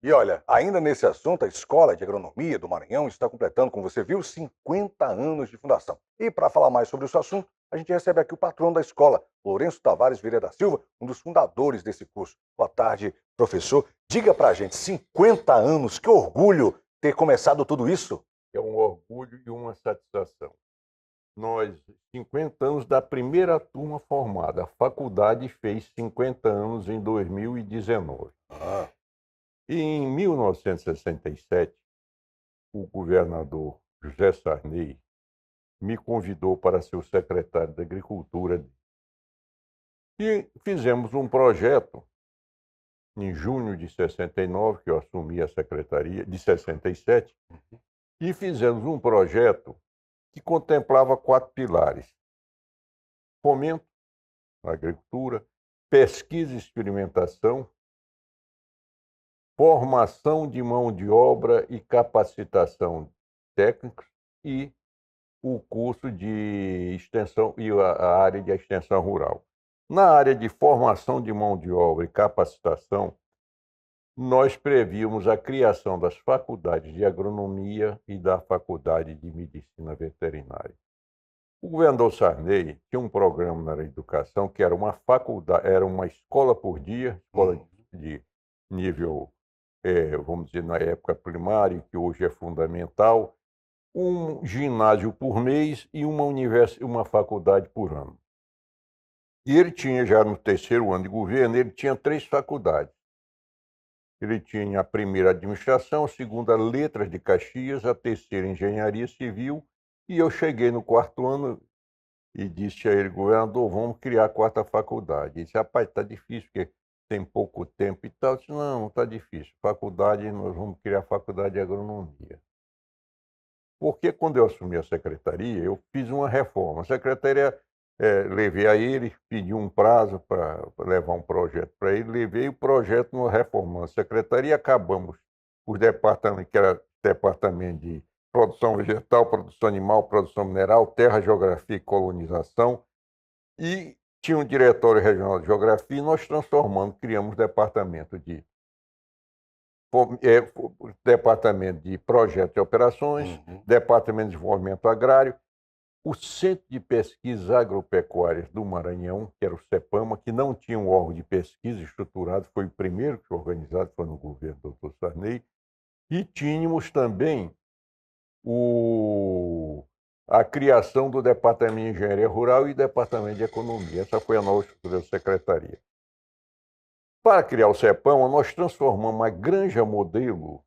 E olha, ainda nesse assunto, a Escola de Agronomia do Maranhão está completando, como você viu, 50 anos de fundação. E para falar mais sobre esse assunto, a gente recebe aqui o patrono da escola, Lourenço Tavares Vieira da Silva, um dos fundadores desse curso. Boa tarde, professor. Diga para a gente, 50 anos, que orgulho ter começado tudo isso. É um orgulho e uma satisfação. Nós, 50 anos da primeira turma formada, a faculdade fez 50 anos em 2019. Ah, E em 1967, o governador José Sarney me convidou para ser o secretário da Agricultura e fizemos um projeto em junho de 69, que eu assumi a secretaria, de 67, e fizemos um projeto que contemplava 4 pilares: fomento à agricultura, pesquisa e experimentação, formação de mão de obra e capacitação técnica e o curso de extensão e a área de extensão rural. Na área de formação de mão de obra e capacitação, nós prevíamos a criação das faculdades de agronomia e da faculdade de medicina veterinária. O governador Sarney tinha um programa na educação que era uma faculdade, era uma escola por dia, escola de nível, vamos dizer, na época primária, que hoje é fundamental, um ginásio por mês e uma faculdade por ano. E ele tinha, já no terceiro ano de governo, ele tinha 3 faculdades. Ele tinha a primeira administração, a segunda letras de Caxias, a terceira engenharia civil, e eu cheguei no 4º ano e disse a ele: governador, vamos criar a 4ª faculdade. Ele disse: rapaz, está difícil, porque tem pouco tempo e tal. Eu disse: não, está difícil. Faculdade, nós vamos criar a faculdade de agronomia. Porque quando eu assumi a secretaria, eu fiz uma reforma. A secretaria, levei a ele, pedi um prazo para levar um projeto para ele, levei o projeto, numa reforma a secretaria, acabamos os departamentos, que era departamento de produção vegetal, produção animal, produção mineral, terra, geografia e colonização, e tinha um diretório regional de geografia, e nós transformamos, criamos departamento de projetos e operações, departamento de desenvolvimento agrário, o Centro de Pesquisas Agropecuárias do Maranhão, que era o CEPAMA, que não tinha um órgão de pesquisa estruturado, foi o primeiro que foi organizado, foi no governo do Dr. Sarney, e tínhamos também a criação do Departamento de Engenharia Rural e Departamento de Economia. Essa foi a nova estrutura da secretaria. Para criar o CEPAMA, nós transformamos a Granja Modelo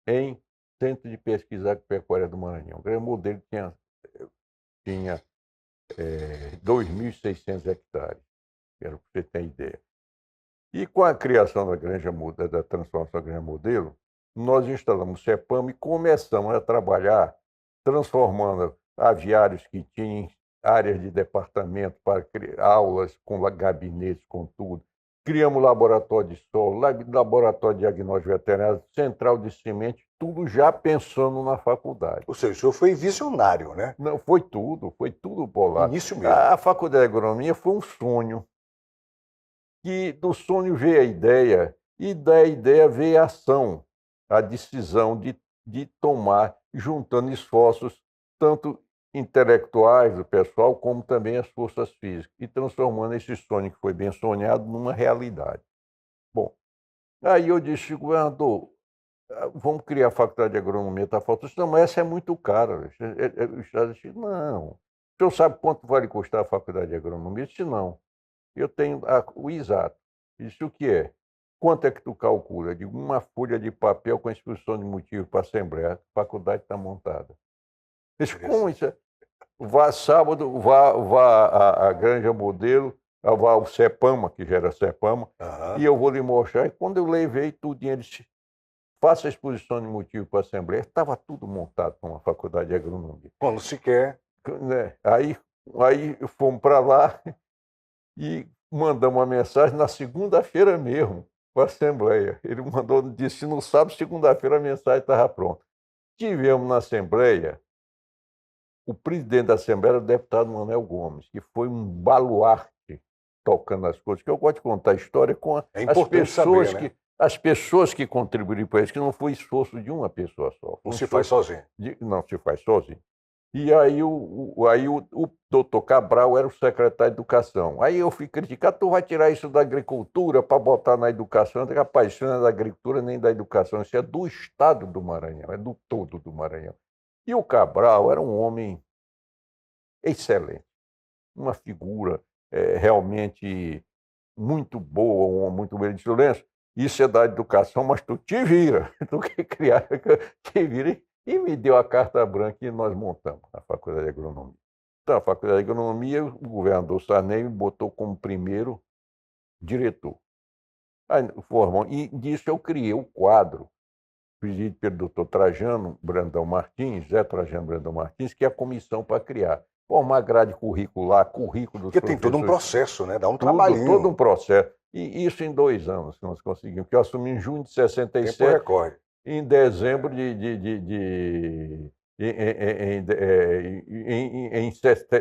em Centro de Pesquisa Agropecuária do Maranhão. O Granja Modelo tinha 2.600 hectares, para você ter ideia. E com a criação da da transformação da Granja Modelo, nós instalamos o CEPAMA e começamos a trabalhar transformando aviários que tinham áreas de departamento para aulas, com gabinetes, com tudo. Criamos laboratório de solo, laboratório de diagnóstico veterinário, central de semente, tudo já pensando na faculdade. ou seja, o senhor foi visionário, né? Não, foi tudo bolado. Início mesmo. A faculdade de agronomia foi um sonho. E do sonho veio a ideia, e da ideia veio a ação, a decisão de tomar, juntando esforços, tanto intelectuais do pessoal, como também as forças físicas, e transformando esse sonho que foi bem sonhado numa realidade. Bom, aí eu disse: governador, vamos criar a faculdade de agronomia, está faltando. Não, mas essa é muito cara. O Estado disse: não. O senhor sabe quanto vai custar a faculdade de agronomia? Eu disse: não. Eu tenho o exato. Ele disse: o que é? Quanto é que tu calcula? Eu digo: uma folha de papel com a exposição de motivo para a Assembleia. A faculdade está montada. Ele disse: como isso é? Vá sábado, vá à Granja Modelo, vá ao CEPAMA, que já era CEPAMA, e eu vou lhe mostrar. E quando eu levei tudo, ele disse: faça a exposição de motivo para a Assembleia. Estava tudo montado para uma faculdade de agronomia. Quando se quer. Né? Aí fomos para lá e mandamos uma mensagem na segunda-feira mesmo para a Assembleia. Ele disse: no sábado, segunda-feira, a mensagem estava pronta. Tivemos na Assembleia, o presidente da Assembleia era o deputado Manuel Gomes, que foi um baluarte tocando as coisas, que eu gosto de contar a história com É as importante pessoas saber, né? as pessoas que contribuíram para isso, que não foi esforço de uma pessoa só. Não se faz sozinho. Não se faz sozinho. E aí o doutor Cabral era o secretário de Educação. Aí eu fui criticar, tu vai tirar isso da agricultura para botar na educação. Eu digo, rapaz, isso não é da agricultura nem da educação, isso é do Estado do Maranhão, é do todo do Maranhão. E o Cabral era um homem excelente, uma figura realmente muito boa, um homem muito bem de Lourenço. Isso é da educação, mas tu te vira, tu que criar, te vira. E me deu a carta branca e nós montamos a Faculdade de Agronomia. Então, a Faculdade de Agronomia, o governador Sarney me botou como primeiro diretor. Aí, e disso eu criei o quadro, presidido pelo doutor Trajano Brandão Martins, Zé Trajano Brandão Martins, que é a comissão para criar. Formar grade curricular, currículo dos Porque tem todo um processo, né? Dá um trabalhinho. Todo um processo. E isso em 2 anos que nós conseguimos, porque eu assumi em junho de 67. Tempo recorde. Em dezembro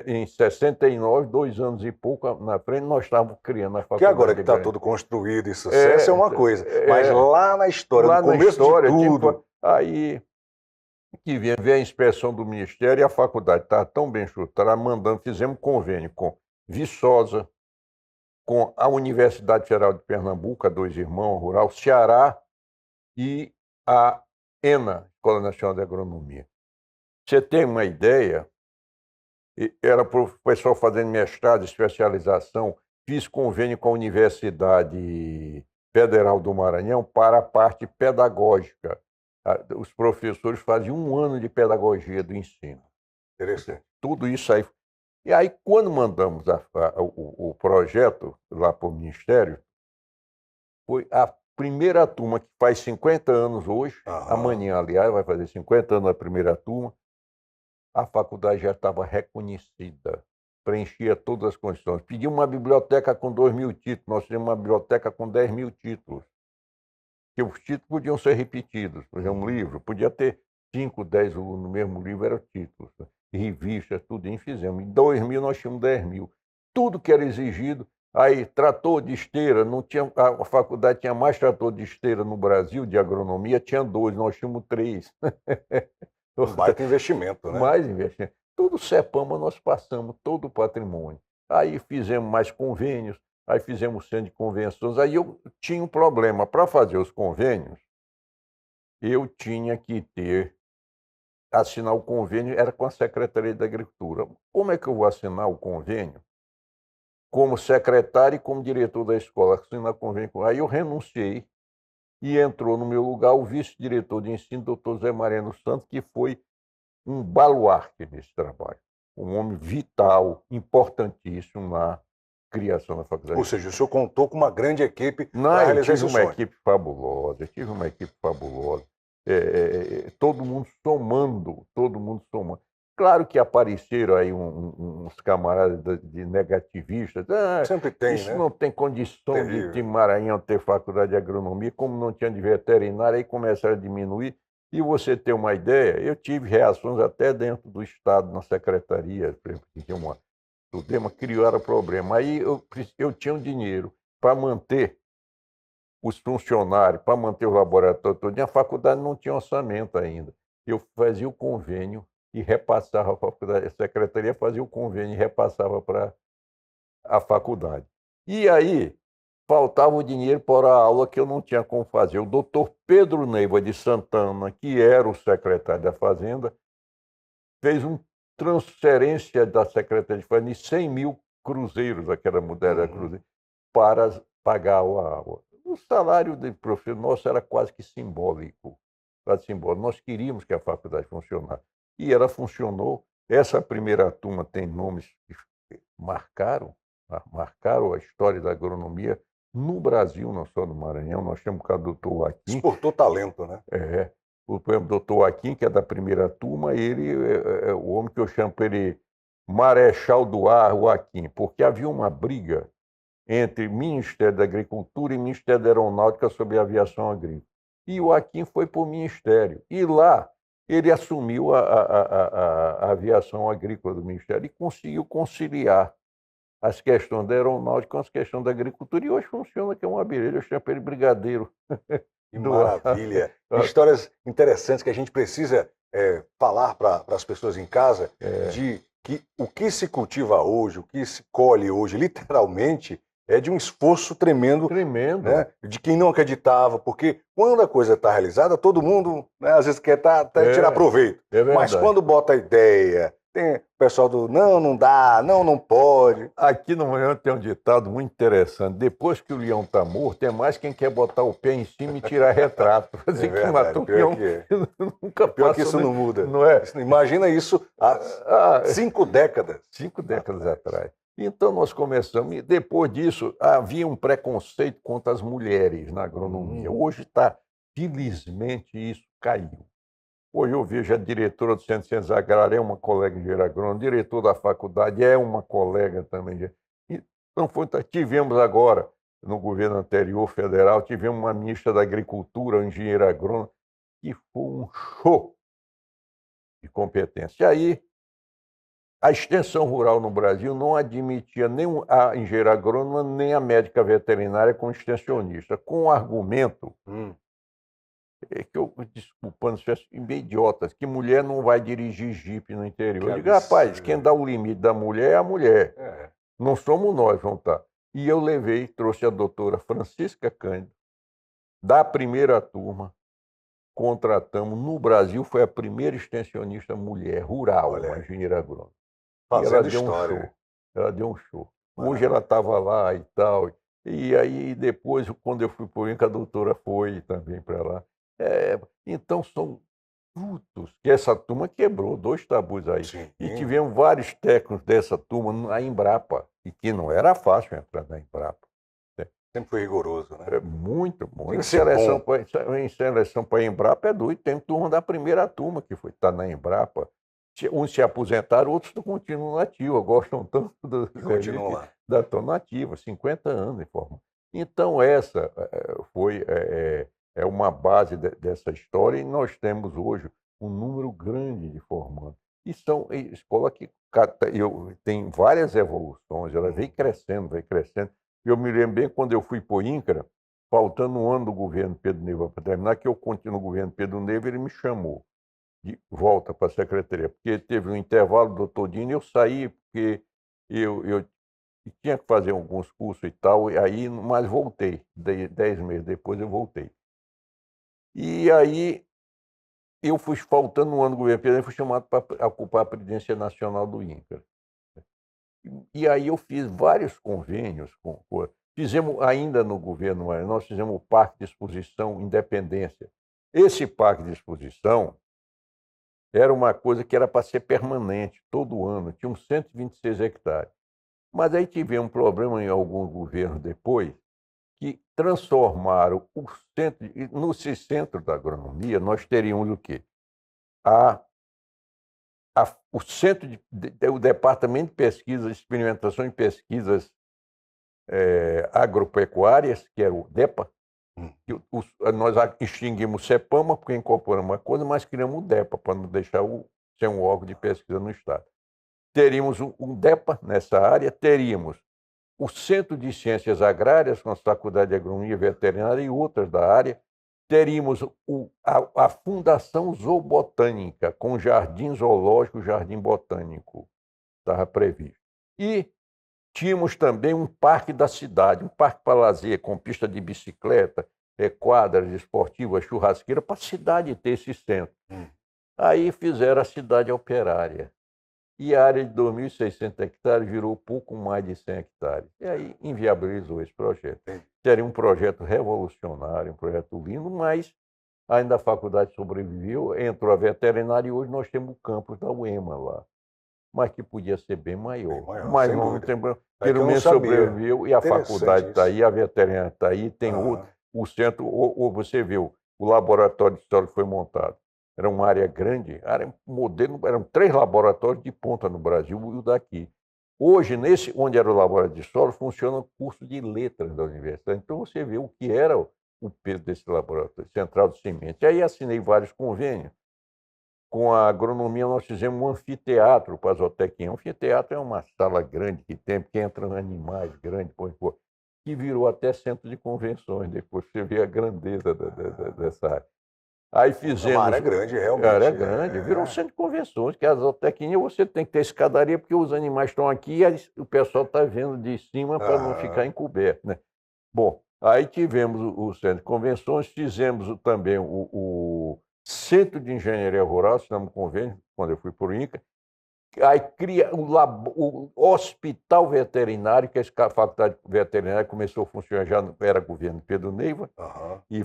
em 69, 2 anos e pouco na frente, nós estávamos criando a faculdade. Porque agora que está tudo construído e sucesso é uma coisa, mas lá na história, no começo de tudo... Aí que vem a inspeção do Ministério e a faculdade estava tão bem estruturada, fizemos convênio com Viçosa, com a Universidade Federal de Pernambuco, a Dois Irmãos Rural, Ceará e a ENA, Escola Nacional de Agronomia. Você tem uma ideia? Era para o pessoal fazendo mestrado, especialização, fiz convênio com a Universidade Federal do Maranhão para a parte pedagógica. Os professores faziam 1 ano de pedagogia do ensino. Interessante. Tudo isso aí. E aí, quando mandamos o projeto lá para o Ministério, foi a primeira turma, que faz 50 anos hoje, amanhã, aliás, vai fazer 50 anos a primeira turma, a faculdade já estava reconhecida, preenchia todas as condições. Pediu uma biblioteca com 2.000 títulos, nós tínhamos uma biblioteca com 10.000 títulos. Que os títulos podiam ser repetidos. Por exemplo, um livro, podia ter 5, 10 no mesmo livro, eram títulos. Revistas, tudo, e fizemos. Em 2000 nós tínhamos 10.000. Tudo que era exigido. Aí, trator de esteira, não tinha, a faculdade tinha mais trator de esteira no Brasil, de agronomia, tinha 2, nós tínhamos 3. Um baita investimento, né? Mais investimento. Tudo CEPAMA nós passamos, todo o patrimônio. Aí fizemos mais convênios, aí fizemos centro de convenções. Aí eu tinha um problema. Para fazer os convênios, eu tinha que assinar o convênio, era com a Secretaria da Agricultura. Como é que eu vou assinar o convênio? Como secretário e como diretor da escola, assinar convênio. Aí eu renunciei e entrou no meu lugar o vice-diretor de ensino, doutor Zé Mariano Santos, que foi um baluarte nesse trabalho. Um homem vital, importantíssimo na criação da faculdade. Ou seja, o senhor contou com uma grande equipe para realizar esse sonho. Eu tive uma equipe fabulosa. Todo mundo somando. Claro que apareceram aí uns camaradas negativistas. Sempre tem, isso né? não tem condição de Maranhão ter faculdade de agronomia, como não tinha de veterinária, aí começaram a diminuir. E você ter uma ideia, eu tive reações até dentro do Estado, na secretaria, por exemplo, que tinha o tema criaram problema. Aí eu tinha um dinheiro para manter os funcionários, para manter o laboratório todo. A faculdade não tinha orçamento ainda. Eu fazia o convênio e repassava a faculdade. A secretaria fazia o convênio e repassava para a faculdade. E aí faltava o dinheiro para a aula que eu não tinha como fazer. O doutor Pedro Neiva de Santana, que era o secretário da Fazenda, fez uma transferência da Secretaria de Fazenda de 100.000 cruzeiros, aquela moderna cruzeiro, para pagar a aula. O salário de professor nosso era quase que simbólico. Nós queríamos que a faculdade funcionasse. E ela funcionou. Essa primeira turma tem nomes que marcaram a história da agronomia no Brasil, não só no Maranhão. Nós temos o doutor Joaquim. Exportou talento, né? Por exemplo, o doutor Joaquim, que é da primeira turma, ele é o homem que eu chamo ele Marechal do Ar Joaquim, porque havia uma briga entre Ministério da Agricultura e Ministério da Aeronáutica sobre a aviação agrícola. E o Joaquim foi para o Ministério. E lá ele assumiu a aviação agrícola do Ministério e conseguiu conciliar as questões da aeronáutica com as questões da agricultura, e hoje funciona que é um abelheiro, eu chamo ele brigadeiro. Que maravilha! Histórias interessantes que a gente precisa falar para as pessoas em casa, de que o que se cultiva hoje, o que se colhe hoje, literalmente, é de um esforço tremendo, né, de quem não acreditava, porque quando a coisa está realizada, todo mundo, né, às vezes quer tirar proveito. Mas quando bota a ideia, tem o pessoal do não dá, não pode. Aqui no Maranhão tem um ditado muito interessante: depois que o leão está morto, é mais quem quer botar o pé em cima e tirar retrato. É verdade, pior que é. Nunca pior que isso não muda. Não é? Imagina isso há 5 décadas. 5 décadas atrás. Então nós começamos, e depois disso havia um preconceito contra as mulheres na agronomia. Hoje está, felizmente, isso caiu. Hoje eu vejo a diretora do Centro de Ciências Agrárias, é uma colega de engenheiro agrônomo, diretor da faculdade é uma colega também. Então tivemos agora, no governo anterior federal, tivemos uma ministra da Agricultura, um engenheiro agrônomo, que foi um show de competência. E aí, a extensão rural no Brasil não admitia nem a engenheira agrônoma, nem a médica veterinária como extensionista, com o argumento que eu, desculpando se fosse idiotas, que mulher não vai dirigir jipe no interior. Eu digo, rapaz, quem dá o limite da mulher é a mulher. Não somos nós, vamos estar. E eu trouxe a doutora Francisca Cândido, da primeira turma, contratamos, no Brasil, foi a primeira extensionista mulher rural, uma engenheira agrônoma. Fazendo história. Ela deu um show. Hoje ela estava lá e tal. E aí, depois, quando eu fui para o INCA, a doutora foi também para lá. Então, são frutos que essa turma quebrou, 2 tabus aí. Sim. E tivemos vários técnicos dessa turma na Embrapa, e que não era fácil entrar na Embrapa. Sempre foi rigoroso, né? Muito. Em seleção para a Embrapa é doido. Tem turma da primeira turma que está na Embrapa. Uns se aposentaram, outros continuam nativos, gostam tanto da tão nativa, 50 anos em forma. Então, essa foi uma base dessa história, e nós temos hoje um número grande de formandos. E são escola que tem várias evoluções, ela vem crescendo. Eu me lembro bem quando eu fui para o INCRA, faltando um ano do governo Pedro Neiva para terminar, que eu continuo no governo Pedro Neiva, ele me chamou de volta para a secretaria, porque teve um intervalo, doutor Dino, e eu saí porque eu tinha que fazer alguns cursos e tal, mas voltei, 10 meses depois eu voltei. E aí eu fui faltando um ano do governo Pedro, fui chamado para ocupar a presidência nacional do INCRA. E aí eu fiz vários convênios, fizemos ainda no governo, nós fizemos o Parque de Exposição Independência. Esse Parque de Exposição era uma coisa que era para ser permanente, todo ano, tinha uns 126 hectares. Mas aí tivemos um problema em alguns governos depois, que transformaram o centro, no centro da agronomia, nós teríamos o quê? O centro, o Departamento de Pesquisa, Experimentação e Pesquisas Agropecuárias, que era o DEPA. Nós extinguimos o CEPAMA, porque incorporamos uma coisa, mas criamos o DEPA, para não deixar ser um órgão de pesquisa no Estado. Teríamos um DEPA nessa área, teríamos o Centro de Ciências Agrárias, com a Faculdade de Agronomia Veterinária e outras da área, teríamos a Fundação Zoobotânica, com Jardim Zoológico, Jardim Botânico, estava previsto. E tínhamos também um parque da cidade, um parque para lazer, com pista de bicicleta, quadras esportivas, churrasqueira, para a cidade ter esse centro. Aí fizeram a cidade operária. E a área de 2.600 hectares virou pouco mais de 100 hectares. E aí inviabilizou esse projeto. Seria um projeto revolucionário, um projeto lindo, mas ainda a faculdade sobreviveu, entrou a veterinária e hoje nós temos o campus da UEMA lá. Mas que podia ser bem maior. Mas não tem, pelo menos sobreviveu, e a faculdade está aí, a veterinária está aí, tem o centro, ou você viu, o laboratório de história que foi montado. Era uma área grande, eram 3 laboratórios de ponta no Brasil e o daqui. Hoje, onde era o laboratório de solo, funciona o curso de letras da universidade. Então, você vê o que era o peso desse laboratório, Central de Sementes. Aí assinei vários convênios. com a agronomia, nós fizemos um anfiteatro para a zootecnia. Um anfiteatro é uma sala grande que entram animais grandes, que virou até centro de convenções. Depois você vê a grandeza dessa área. Aí É uma fizemos. área grande, realmente. Área grande, virou centro de convenções, que a zootecnia você tem que ter escadaria, porque os animais estão aqui e o pessoal está vendo de cima para não ficar encoberto, né? Bom, aí tivemos o centro de convenções, fizemos também o Centro de Engenharia Rural, assinamos um convênio, quando eu fui para o INCRA. Aí cria o hospital veterinário, que a faculdade veterinária começou a funcionar, já era governo Pedro Neiva, e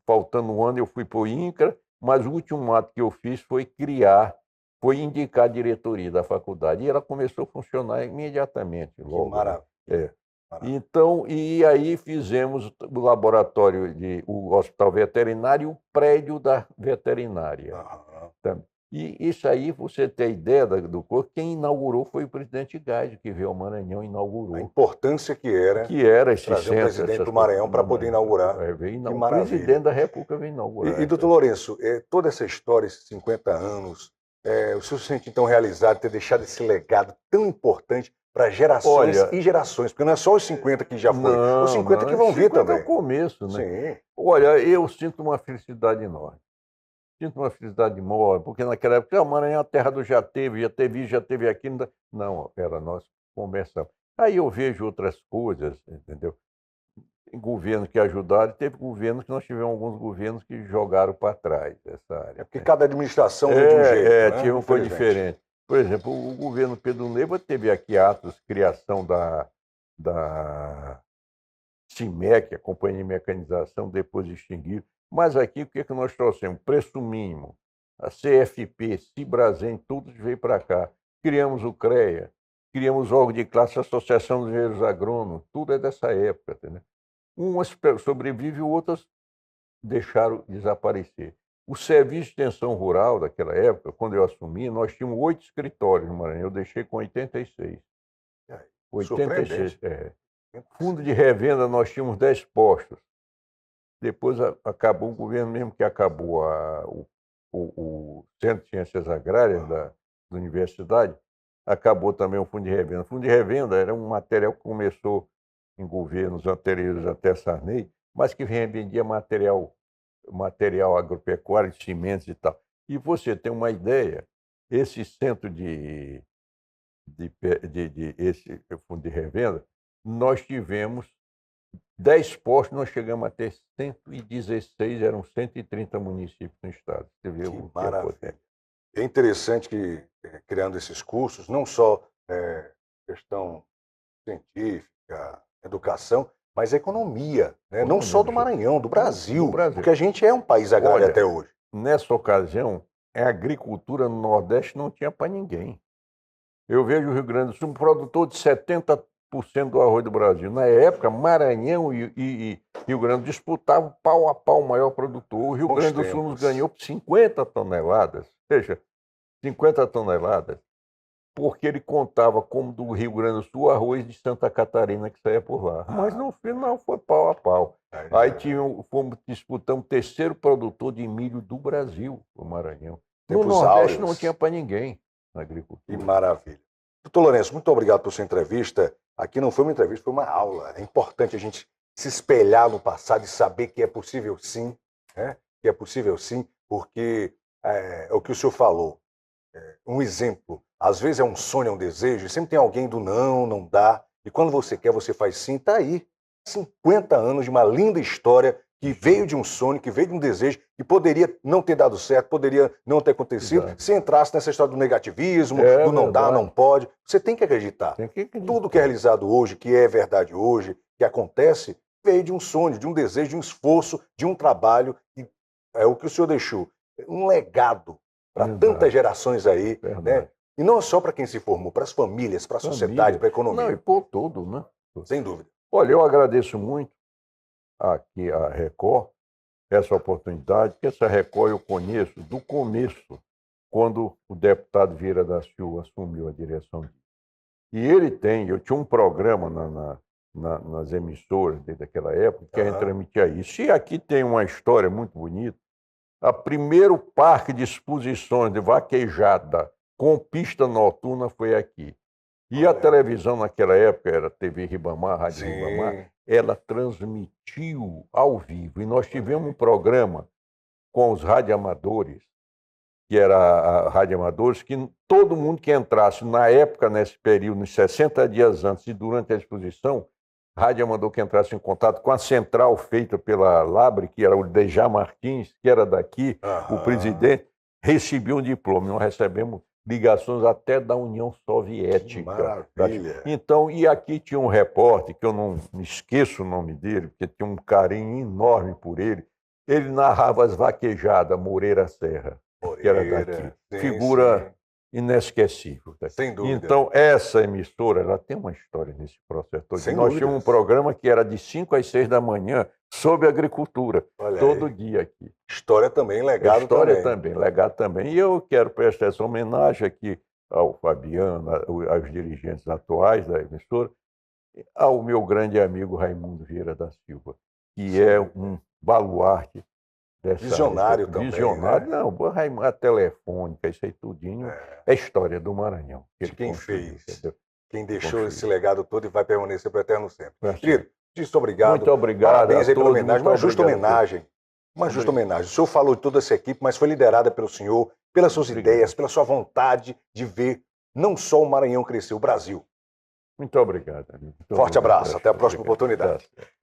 faltando um ano eu fui para o INCRA, mas o último ato que eu fiz foi indicar a diretoria da faculdade, e ela começou a funcionar imediatamente, logo. Que maravilha. Então, e aí fizemos o laboratório, o hospital veterinário e o prédio da veterinária. E isso aí, você ter ideia do corpo, quem inaugurou foi o presidente Geisel, que veio ao Maranhão e inaugurou. A importância que era esse trazer centro, o presidente do Maranhão para poder inaugurar. O presidente da República veio inaugurar. E doutor Lourenço, toda essa história, esses 50 anos, o senhor se sente então realizado ter deixado esse legado tão importante para gerações e gerações, porque não é só os 50 que já foram, os 50 que vão vir também. É o começo, né? Sim. Olha, eu sinto uma felicidade enorme. Sinto uma felicidade enorme, porque naquela época o Maranhão é a terra do já teve aqui. Não, era nós conversamos. Aí eu vejo outras coisas, entendeu? Tem governos que ajudaram, teve governos que nós tivemos alguns governos que jogaram para trás essa área. É porque cada administração vem de um jeito, né? Tinha uma coisa diferente. Por exemplo, o governo Pedro Neiva teve aqui atos, criação da CIMEC, a Companhia de Mecanização, depois extinguiram. Mas aqui, o que é que nós trouxemos? Preço mínimo, a CFP, Cibrasen, tudo veio para cá. Criamos o CREA, criamos o órgão de classe, a Associação dos Engenheiros Agrônomos, tudo é dessa época, entendeu? Umas sobrevivem, outras deixaram desaparecer. O Serviço de Extensão Rural daquela época, quando eu assumi, nós tínhamos 8 escritórios no Maranhão, eu deixei com 86. 86, Fundo de revenda, nós tínhamos 10 postos. Depois acabou o governo, mesmo que acabou o Centro de Ciências Agrárias da universidade, acabou também o fundo de revenda. O fundo de revenda era um material que começou em governos anteriores até Sarney, mas que vendia material agropecuário, de cimentos e tal. E você tem uma ideia, esse centro esse fundo de revenda, nós tivemos 10 postos, nós chegamos a ter 116, eram 130 municípios no estado. Você vê que maravilha. É interessante que, criando esses cursos, não só questão científica, educação, mas economia, né? Não só do Maranhão, do Brasil, porque a gente é um país agrário até hoje. Nessa ocasião, a agricultura no Nordeste não tinha para ninguém. Eu vejo o Rio Grande do Sul um produtor de 70% do arroz do Brasil. Na época, Maranhão e Rio Grande disputavam pau a pau o maior produtor. O Rio Grande do Sul nos ganhou 50 toneladas. Veja, 50 toneladas, porque ele contava como do Rio Grande do Sul o arroz de Santa Catarina que saía por lá. Mas no final foi pau a pau. Aí disputamos o terceiro produtor de milho do Brasil, o Maranhão. No Nordeste não tinha para ninguém na agricultura. Que maravilha. Doutor Lourenço, muito obrigado por sua entrevista. Aqui não foi uma entrevista, foi uma aula. É importante a gente se espelhar no passado e saber que é possível sim, né? Que é possível sim, porque é o que o senhor falou. Um exemplo, às vezes é um sonho, é um desejo, e sempre tem alguém do não dá. E quando você quer, você faz sim, está aí. 50 anos de uma linda história que veio de um sonho, que veio de um desejo, que poderia não ter dado certo, poderia não ter acontecido, se entrasse nessa história do negativismo, do não dá, não pode. Você tem que acreditar. Tudo que é realizado hoje, que é verdade hoje, que acontece, veio de um sonho, de um desejo, de um esforço, de um trabalho. E é o que o senhor deixou. Um legado para tantas gerações aí, né? E não só para quem se formou, para as famílias, para a sociedade, para a economia. Não, e por tudo, né? Sem dúvida. Olha, eu agradeço muito aqui a Record essa oportunidade, que essa Record eu conheço do começo, quando o deputado Vieira da Silva assumiu a direção. E eu tinha um programa nas emissoras desde aquela época que a gente transmitia isso. E aqui tem uma história muito bonita. A primeiro parque de exposições de vaquejada com pista noturna foi aqui. E a televisão naquela época, era TV Ribamar, Rádio Ribamar, ela transmitiu ao vivo. E nós tivemos um programa com os radioamadores, que era a radioamadores, que todo mundo que entrasse na época, nesse período, nos 60 dias antes e durante a exposição, radioamador que entrasse em contato com a central feita pela Labre, que era o Deja Martins, que era daqui, o presidente, recebia um diploma. Nós recebemos ligações até da União Soviética. Que maravilha. Então, e aqui tinha um repórter, que eu não me esqueço o nome dele, porque tinha um carinho enorme por ele. Ele narrava as vaquejadas, Moreira Serra, que era daqui. Sim, Figura inesquecível. Sem dúvida. Então, essa emissora, ela tem uma história nesse processo todo. Sem Nós dúvidas. tínhamos um programa que era de 5 às 6 da manhã, sobre agricultura, Olha todo aí. dia aqui. História também, legado História também. legado também. E eu quero prestar essa homenagem aqui ao Fabiano, aos dirigentes atuais da emissora, ao meu grande amigo Raimundo Vieira da Silva, que é um baluarte dessa Visionário época. também, Visionário, né? não, a telefônica, isso aí tudinho, é história do Maranhão. De quem construiu, fez, entendeu? quem deixou Construiu. esse legado todo e vai permanecer para o eterno sempre. Certo. Querido, muito obrigado. Muito obrigado. Parabéns a aí pela todos, homenagem, muito uma justa obrigado. homenagem. Uma justa homenagem. O senhor falou de toda essa equipe, mas foi liderada pelo senhor, pelas suas Obrigado. ideias, pela sua vontade de ver não só o Maranhão crescer, o Brasil. Muito obrigado, amigo. Muito Forte obrigado. abraço, até a próxima oportunidade. Graças.